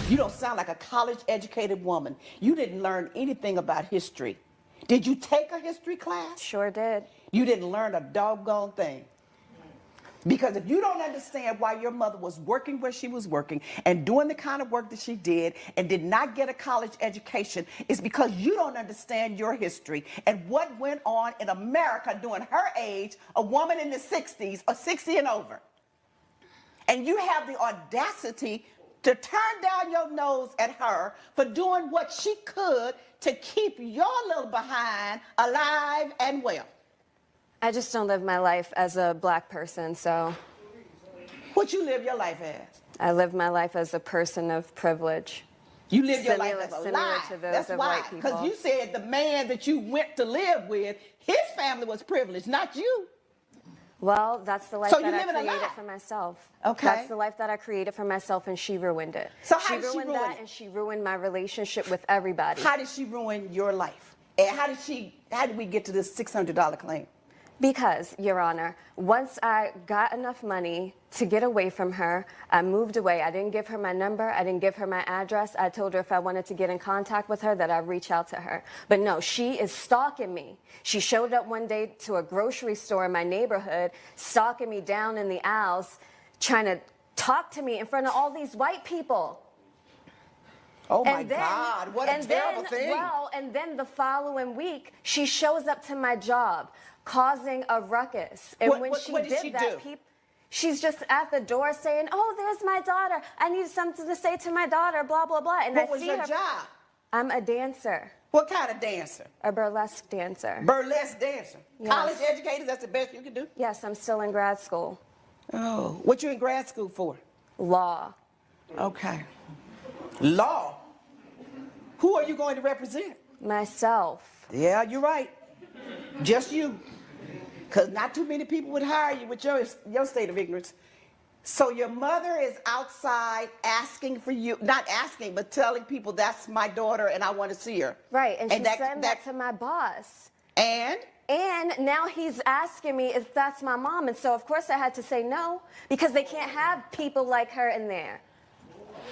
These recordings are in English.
You don't sound like a college-educated woman. You didn't learn anything about history. Did you take a history class? Sure did. You didn't learn a doggone thing. Because if you don't understand why your mother was working where she was working and doing the kind of work that she did and did not get a college education, it's because you don't understand your history and what went on in America during her age, a woman in the 60s or 60 and over. And you have the audacity to turn down your nose at her for doing what she could to keep your little behind alive and well. I just don't live my life as a black person, so. What you live your life as? I live my life as a person of privilege. You live your life as a lie. To those That's of why, white people. because you said the man that you went to live with, his family was privileged, not you. Well, that's the life So that you I live in a created lie. for myself. Okay. That's the life that I created for myself, and she ruined it. So how did she ruined ruin that, it? and she ruined my relationship with everybody. How did she ruin your life? And how did we get to this $600 claim? Because, Your Honor, once I got enough money to get away from her, I moved away. I didn't give her my number. I didn't give her my address. I told her if I wanted to get in contact with her that I'd reach out to her. But no, she is stalking me. She showed up one day to a grocery store in my neighborhood, stalking me down in the aisles, trying to talk to me in front of all these white people. Oh my God, what a terrible thing. Well, and then the following week, she shows up to my job, causing a ruckus. And when she did that, she's just at the door saying, "Oh, there's my daughter. I need something to say to my daughter, blah, blah, blah." And what was your job? I'm a dancer. What kind of dancer? A burlesque dancer. Burlesque dancer. Yes. College educated, that's the best you can do? Yes, I'm still in grad school. Oh, what you in grad school for? Law. Okay. Law? Who are you going to represent? Myself. Yeah, you're right. Just you. Because not too many people would hire you with your state of ignorance. So your mother is outside asking for you, not asking, but telling people that's my daughter and I want to see her. Right, and she sent that to my boss. And? And now he's asking me if that's my mom. And so, of course, I had to say no, because they can't have people like her in there.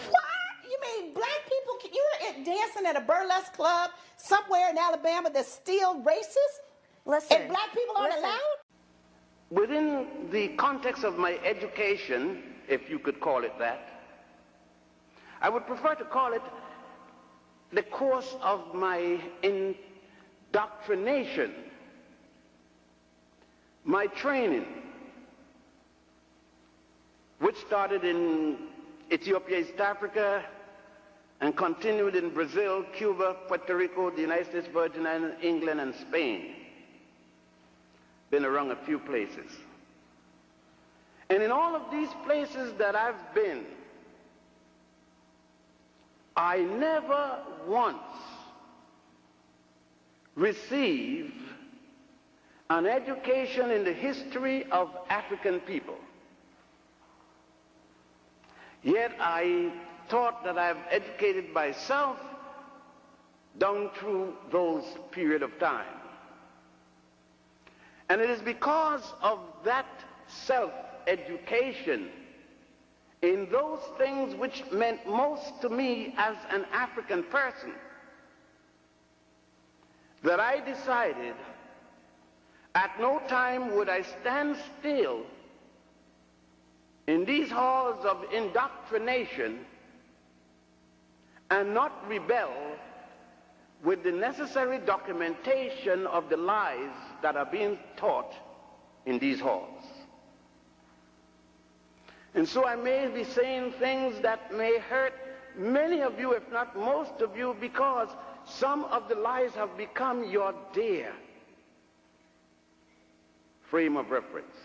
What? You mean black people, you're dancing at a burlesque club somewhere in Alabama that's still racist? Listen. And black people aren't allowed? Within the context of my education, if you could call it that, I would prefer to call it the course of my indoctrination, my training, which started in Ethiopia, East Africa, and continued in Brazil, Cuba, Puerto Rico, the United States Virgin Islands, England, and Spain. Been around a few places. And in all of these places that I've been, I never once received an education in the history of African people. Yet I thought that I've educated myself down through those period of time. And it is because of that self-education in those things which meant most to me as an African person that I decided at no time would I stand still in these halls of indoctrination and not rebel with the necessary documentation of the lies that are being taught in these halls. And so I may be saying things that may hurt many of you, if not most of you, because some of the lies have become your dear frame of reference.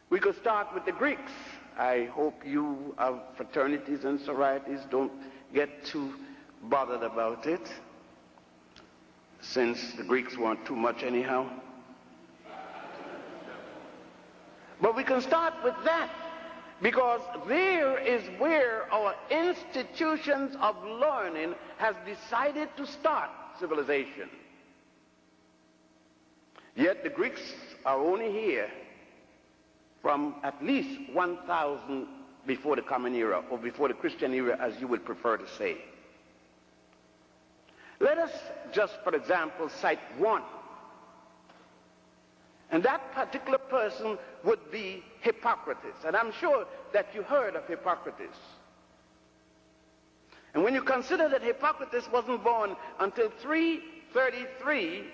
We could start with the Greeks. I hope you of fraternities and sororities don't get too bothered about it, since the Greeks weren't too much anyhow. But we can start with that, because there is where our institutions of learning has decided to start civilization. Yet the Greeks are only here from at least 1,000 before the Common Era, or before the Christian era, as you would prefer to say. Let us just, for example, cite one. And that particular person would be Hippocrates. And I'm sure that you heard of Hippocrates. And when you consider that Hippocrates wasn't born until 333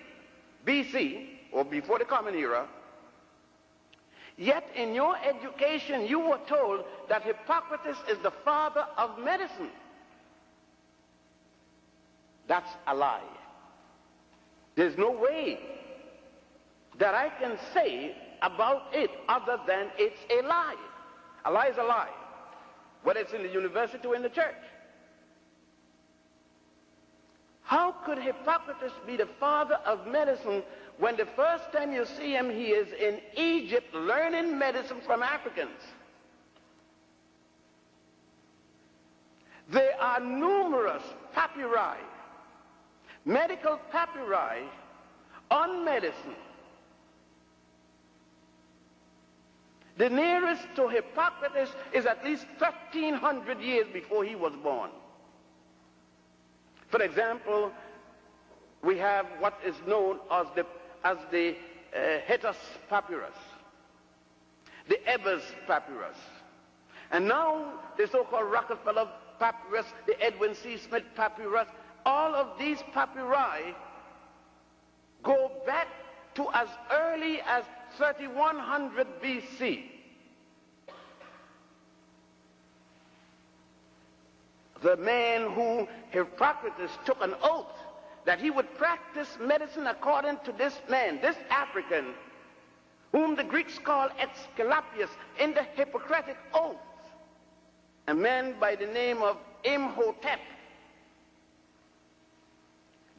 BC, or before the Common Era, yet in your education you were told that Hippocrates is the father of medicine. That's a lie. There's no way that I can say about it other than it's a lie. A lie is a lie, whether it's in the university or in the church. How could Hippocrates be the father of medicine when the first time you see him, he is in Egypt learning medicine from Africans? There are numerous papyri, medical papyri on medicine. The nearest to Hippocrates is at least 1,300 years before he was born. For example, we have what is known as the Hettus papyrus, the Ebers papyrus, and now the so-called Rockefeller papyrus, the Edwin C. Smith papyrus. All of these papyri go back to as early as 3100 BC. The man who Hippocrates took an oath that he would practice medicine according to this man, this African, whom the Greeks call Aesculapius, in the Hippocratic Oath, a man by the name of Imhotep,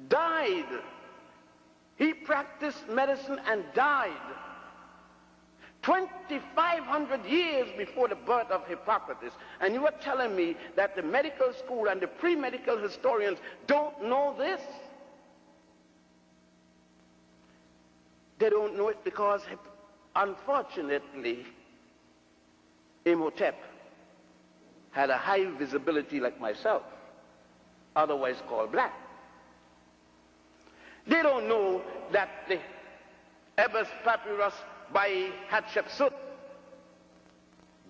died. He practiced medicine and died 2,500 years before the birth of Hippocrates. And you are telling me that the medical school and the pre-medical historians don't know this? They don't know it because, unfortunately, Imhotep had a high visibility like myself, otherwise called black. They don't know that the Ebers papyrus by Hatshepsut,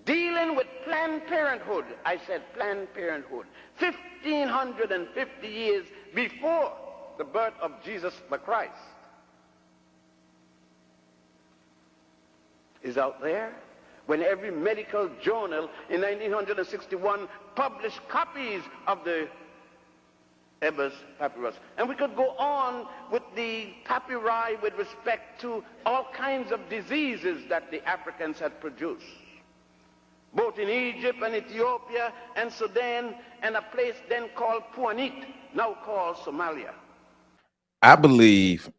dealing with Planned Parenthood, I said Planned Parenthood, 1,550 years before the birth of Jesus the Christ, is out there, when every medical journal in 1961 published copies of the Ebers papyrus. And we could go on with the papyri with respect to all kinds of diseases that the Africans had produced, both in Egypt and Ethiopia and Sudan, and a place then called Puanit, now called Somalia. I believe,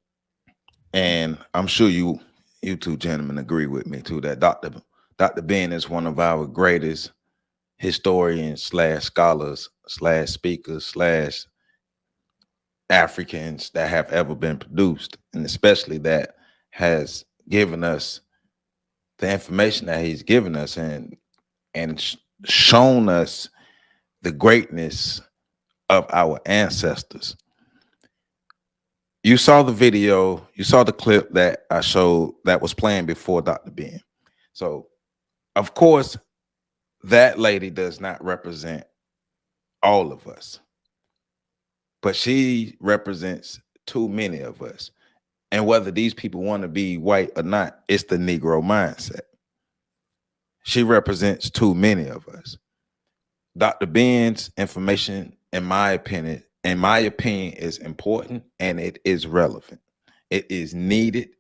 and I'm sure you two gentlemen agree with me too, that Dr. Ben is one of our greatest historians / scholars / speakers / Africans that have ever been produced, and especially that has given us the information that he's given us and shown us the greatness of our ancestors. You saw the video, you saw the clip that I showed that was playing before Dr. Ben. So, of course, that lady does not represent all of us, but she represents too many of us. And whether these people want to be white or not, it's the Negro mindset. She represents too many of us. Dr. Ben's information, in my opinion, is important and it is relevant. It is needed,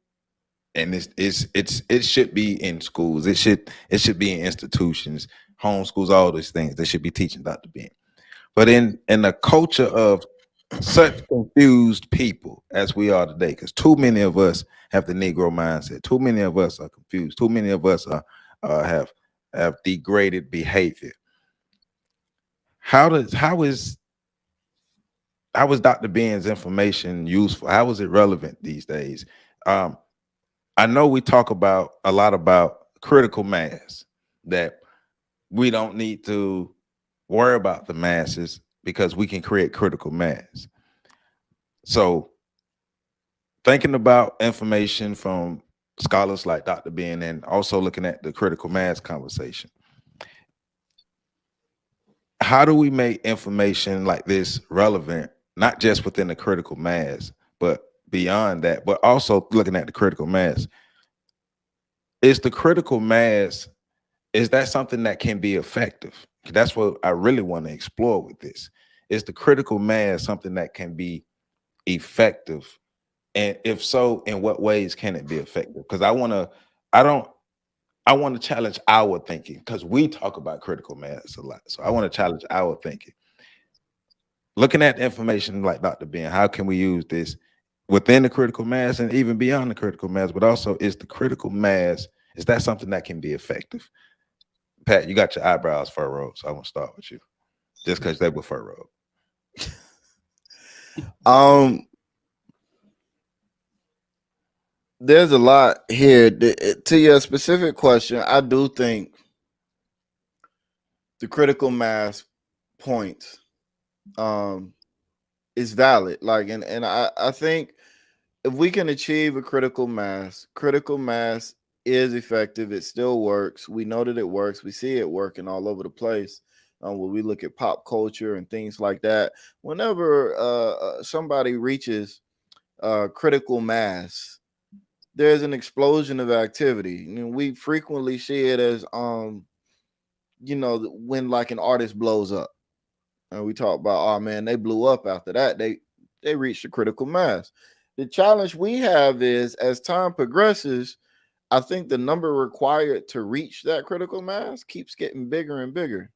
and it should be in schools. It should be in institutions, homeschools, all those things. They should be teaching Dr. Ben. But in a culture of such confused people as we are today, because too many of us have the Negro mindset. Too many of us are confused. Too many of us have degraded behavior. How is Dr. Ben's information useful? How is it relevant these days? I know we talk a lot about critical mass, that we don't need to worry about the masses because we can create critical mass. So thinking about information from scholars like Dr. Ben and also looking at the critical mass conversation. How do we make information like this relevant, not just within the critical mass, but beyond that, but also looking at the critical mass? Is the critical mass, is that something that can be effective? That's what I really want to explore with this. Is the critical mass something that can be effective? And if so, in what ways can it be effective? Because I want to challenge our thinking, because we talk about critical mass a lot. So I want to challenge our thinking. Looking at the information like Dr. Ben, how can we use this within the critical mass and even beyond the critical mass? But also, is the critical mass, is that something that can be effective? Pat, you got your eyebrows furrowed, so I want to start with you, just because they were furrowed. There's a lot here. To your specific question, I do think the critical mass point is valid. Like, and I think if we can achieve a critical mass is effective. It still works. We know that it works. We see it working all over the place. When we look at pop culture and things like that, whenever somebody reaches critical mass, there's an explosion of activity. We frequently see it as when like an artist blows up, and we talk about, oh man, they blew up after that. They reached a critical mass. The challenge we have is, as time progresses, I think the number required to reach that critical mass keeps getting bigger and bigger.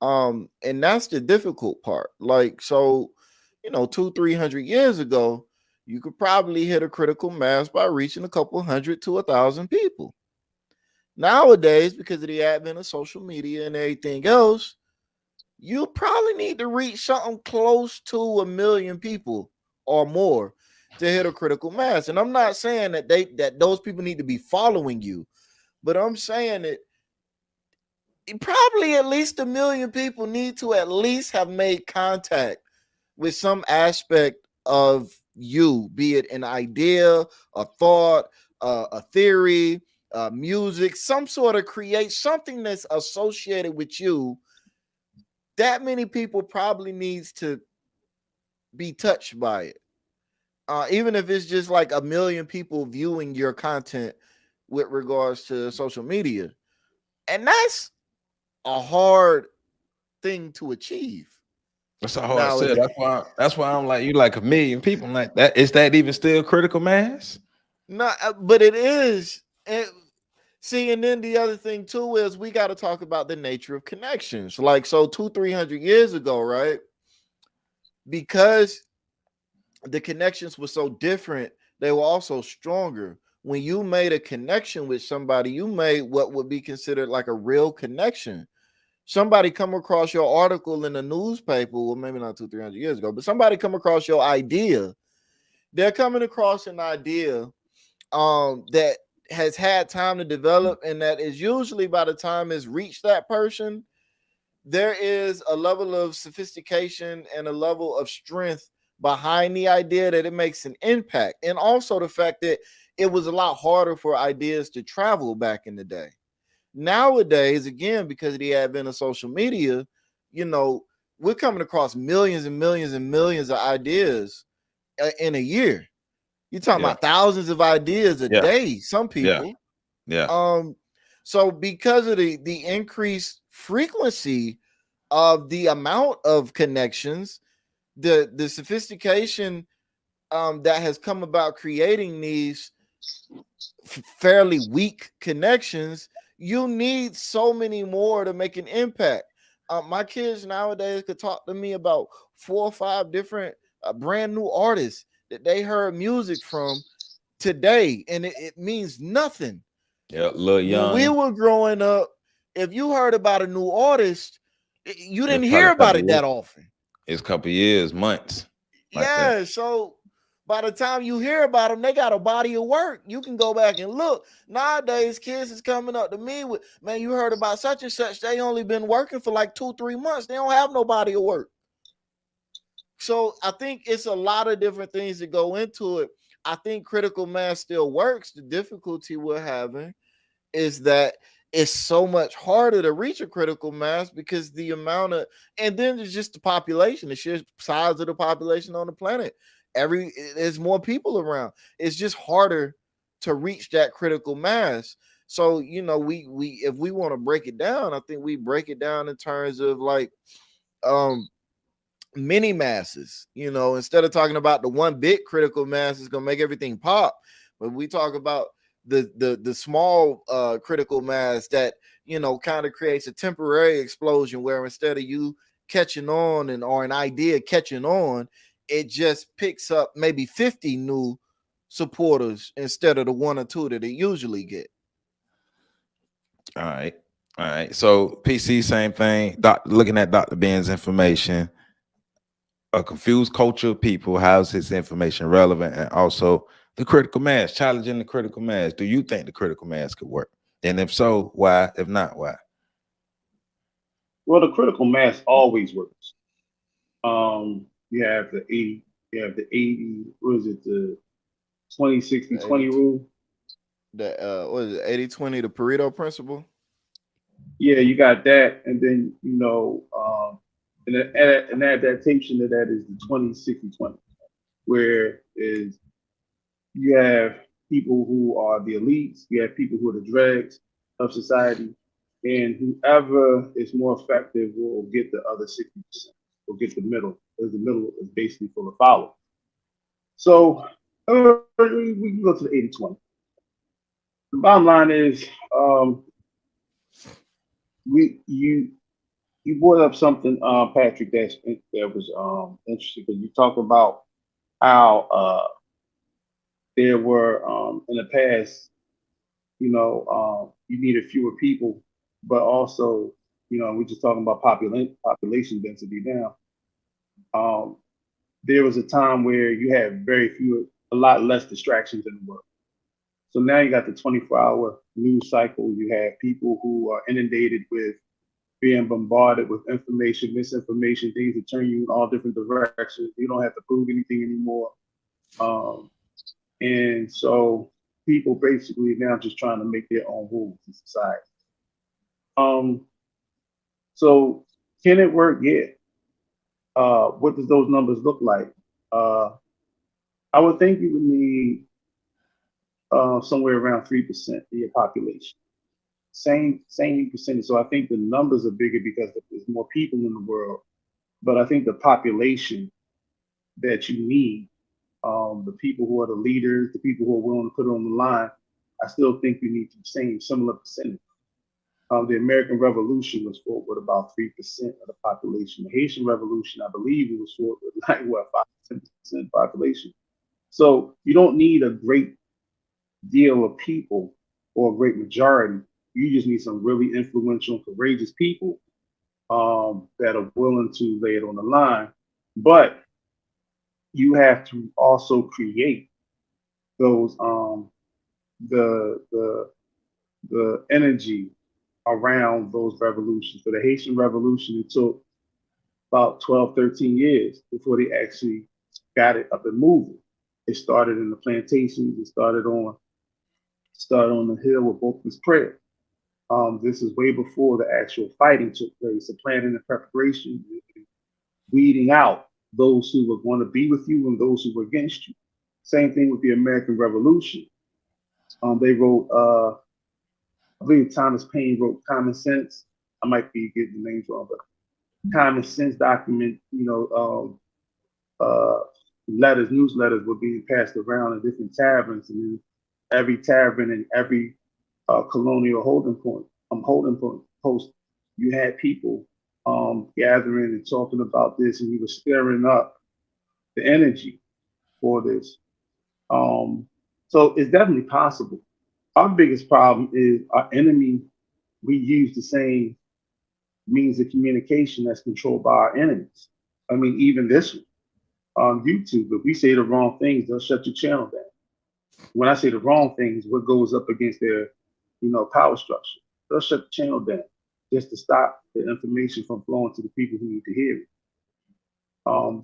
And that's the difficult part. Like, so, 200-300 years ago, you could probably hit a critical mass by reaching a couple hundred to 1,000 people. Nowadays, because of the advent of social media and everything else, you probably need to reach something close to 1 million people or more to hit a critical mass. And I'm not saying that those people need to be following you, but I'm saying that probably at least 1 million people need to at least have made contact with some aspect of you, be it an idea, a thought, a theory, music, some sort of create something that's associated with you. That many people probably needs to be touched by it. Even if it's just like 1 million people viewing your content with regards to social media. And that's a hard thing to achieve. That's a hard set. That's why I'm like, you like 1 million people. I'm like, that is that even still critical mass? No, but it is. See, and then the other thing too is we got to talk about the nature of connections. Like, so 200-300 years ago, right? Because the connections were so different, they were also stronger. When you made a connection with somebody, you made what would be considered like a real connection. Somebody come across your article in the newspaper, well, maybe not 200-300 years ago, but somebody come across your idea. They're coming across an idea that has had time to develop, and that is usually, by the time it's reached that person, there is a level of sophistication and a level of strength behind the idea that it makes an impact. And also the fact that it was a lot harder for ideas to travel back in the day. Nowadays, again, because of the advent of social media, we're coming across millions and millions and millions of ideas in a year. You're talking about thousands of ideas a day, some people. Yeah. So because of the increased frequency of the amount of connections, the sophistication that has come about creating these fairly weak connections, you need so many more to make an impact. My kids nowadays could talk to me about 4 or 5 different brand new artists that they heard music from today, and it means nothing. Yeah, Lil Young. When we were growing up, if you heard about a new artist, you didn't hear about it that often. It's a couple years, months. Yeah, so by the time you hear about them, they got a body of work. You can go back and look. Nowadays, kids is coming up to me with, man, you heard about such and such. They only been working for like 2-3 months. They don't have no body of work. So I think it's a lot of different things that go into it. I think critical mass still works. The difficulty we're having is that it's so much harder to reach a critical mass because the amount of, and then there's just the population, the sheer size of the population on the planet. There's more people around. It's just harder to reach that critical mass. So, you know, we if we want to break it down, I think we break it down in terms of like mini masses. You know, instead of talking about the one big critical mass is gonna make everything pop, when we talk about the small critical mass that, you know, kind of creates a temporary explosion where instead of you catching on or an idea catching on, it just picks up maybe 50 new supporters instead of the 1 or 2 that it usually get. All right. So PC, same thing. Looking at Dr. Ben's information, a confused culture of people. How's his information relevant? And also the critical mass, challenging the critical mass. Do you think the critical mass could work? And if so, why? If not, why? Well, the critical mass always works. You have the 80, what is it, the 20-60-20 rule? The what is it, 80-20, the Pareto principle? Yeah, you got that, and then, you know, an adaptation to that is the 20-60-20, where is you have people who are the elites, you have people who are the dregs of society, and whoever is more effective will get the other 60%, will get the middle, because the middle is basically full of followers. So we can go to the 80-20. The bottom line is, you brought up something, Patrick, that was interesting, because you talked about how there were in the past, you know, you needed fewer people, but also, you know, we're just talking about population density now. There was a time where you had a lot less distractions in the world. So now you got the 24-hour news cycle. You have people who are inundated with being bombarded with information, misinformation, things that turn you in all different directions. You don't have to prove anything anymore. And so people basically now just trying to make their own rules in society. So can it work? Yeah. What does those numbers look like? I would think you would need somewhere around 3% of your population. Same percentage. So I think the numbers are bigger because there's more people in the world. But I think the population that you need, the people who are the leaders, the people who are willing to put it on the line, I still think you need the similar percentage. The American Revolution was fought with about 3% of the population. The Haitian Revolution, I believe, it was fought with like 5-10% population. So you don't need a great deal of people or a great majority. You just need some really influential, courageous people that are willing to lay it on the line. But you have to also create those the energy around those revolutions. For the Haitian Revolution, it took about 12, 13 years before they actually got it up and moving. It started in the plantations. It started on the hill with Boatman's Prayer. This is way before the actual fighting took place. The planning and preparation, weeding out those who were going to be with you and those who were against you. Same thing with the American Revolution. They wrote, I believe Thomas Paine wrote Common Sense. I might be getting the names wrong, but Common Sense document, you know, newsletters were being passed around in different taverns, and in every tavern and every colonial holding post, you had people gathering and talking about this, and you were stirring up the energy for this. So it's definitely possible. Our biggest problem is our enemy. We use the same means of communication that's controlled by our enemies. I mean, even this one. on YouTube. If we say the wrong things, they'll shut your channel down. When I say the wrong things, what goes up against their, power structure, they'll shut the channel down just to stop the information from flowing to the people who need to hear it.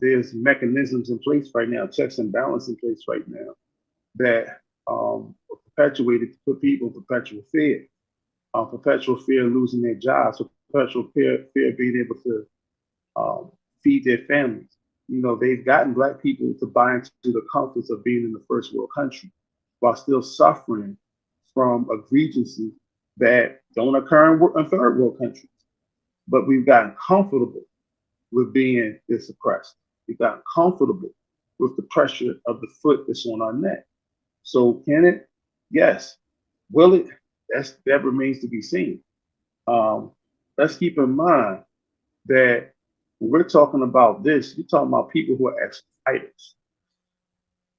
There's mechanisms in place right now, checks and balance in place right now that are perpetuated to put people in perpetual fear. Perpetual fear of losing their jobs, perpetual fear of being able to feed their families. They've gotten Black people to buy into the comforts of being in the first world country while still suffering from egregiouses that don't occur in third world countries. But we've gotten comfortable with being this oppressed. We've gotten comfortable with the pressure of the foot that's on our neck. So can it? Yes. Will it? That remains to be seen. Let's keep in mind that when we're talking about this, you're talking about people who are ex-fighters,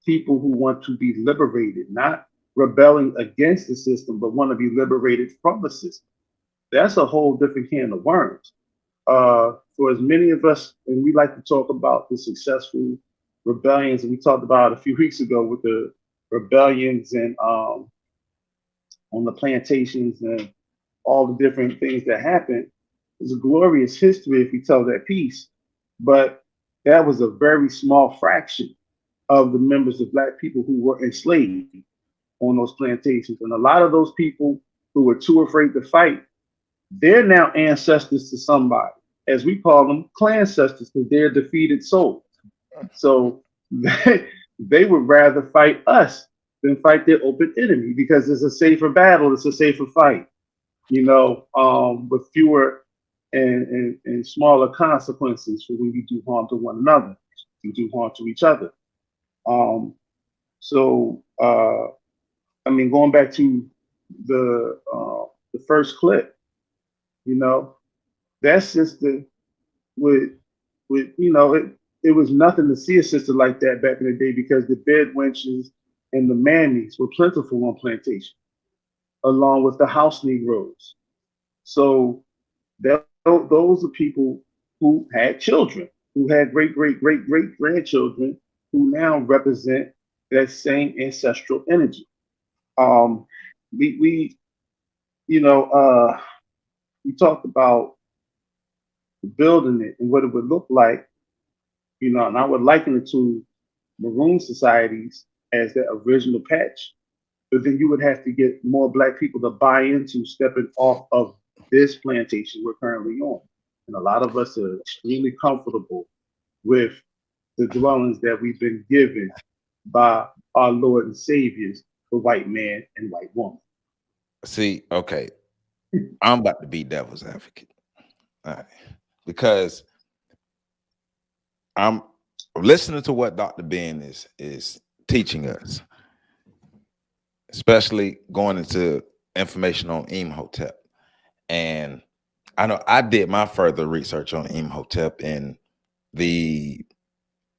people who want to be liberated, not rebelling against the system, but want to be liberated from the system. That's a whole different can of worms. For as many of us, and we like to talk about the successful rebellions, and we talked about a few weeks ago with the rebellions and on the plantations and all the different things that happened. It's a glorious history if we tell that piece, but that was a very small fraction of the members of Black people who were enslaved on those plantations. And a lot of those people who were too afraid to fight, they're now ancestors to somebody, as we call them, clancestors, because they're defeated souls. So they would rather fight us than fight their open enemy because it's a safer battle, it's a safer fight, with fewer and smaller consequences for when you do harm to one another, you do harm to each other. Going back to the first clip, that sister it was nothing to see a sister like that back in the day because the bed wenches and the mammies were plentiful on plantation, along with the house Negroes. So those are people who had children, who had great grandchildren, who now represent that same ancestral energy. We talked about building it and what it would look like, and I would liken it to maroon societies as the original patch. But then you would have to get more Black people to buy into stepping off of this plantation we're currently on. And a lot of us are extremely comfortable with the dwellings that we've been given by our Lord and Saviors, the white man and white woman. See, okay, I'm about to be devil's advocate, all right, because I'm listening to what Dr. Ben is teaching us, especially going into information on Imhotep. And I know I did my further research on Imhotep and the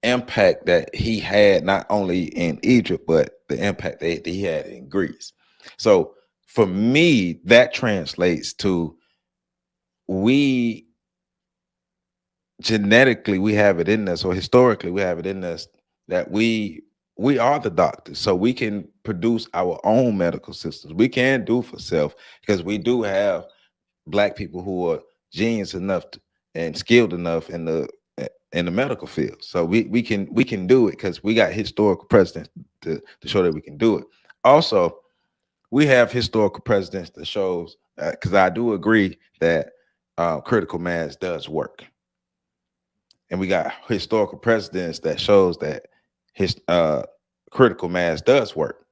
impact that he had not only in Egypt, but the impact that he had in Greece. So for me, that translates to we genetically we have it in us, or historically we have it in us that we are the doctors, so we can produce our own medical systems. We can do for self because we do have Black people who are genius enough and skilled enough in the medical field. So we can do it because we got historical precedents to show that we can do it. Also, we have historical precedents that shows, because I do agree that critical mass does work. And we got historical precedents that shows that his critical mass does work.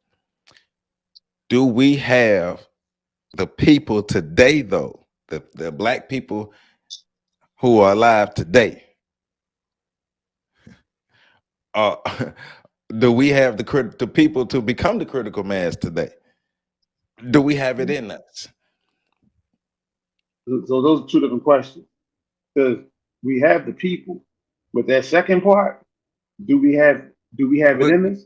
Do we have the people today, though, the Black people who are alive today? Do we have the people to become the critical mass today? Do we have it in us? So those are two different questions. Because we have the people, but that second part, do we have it in us?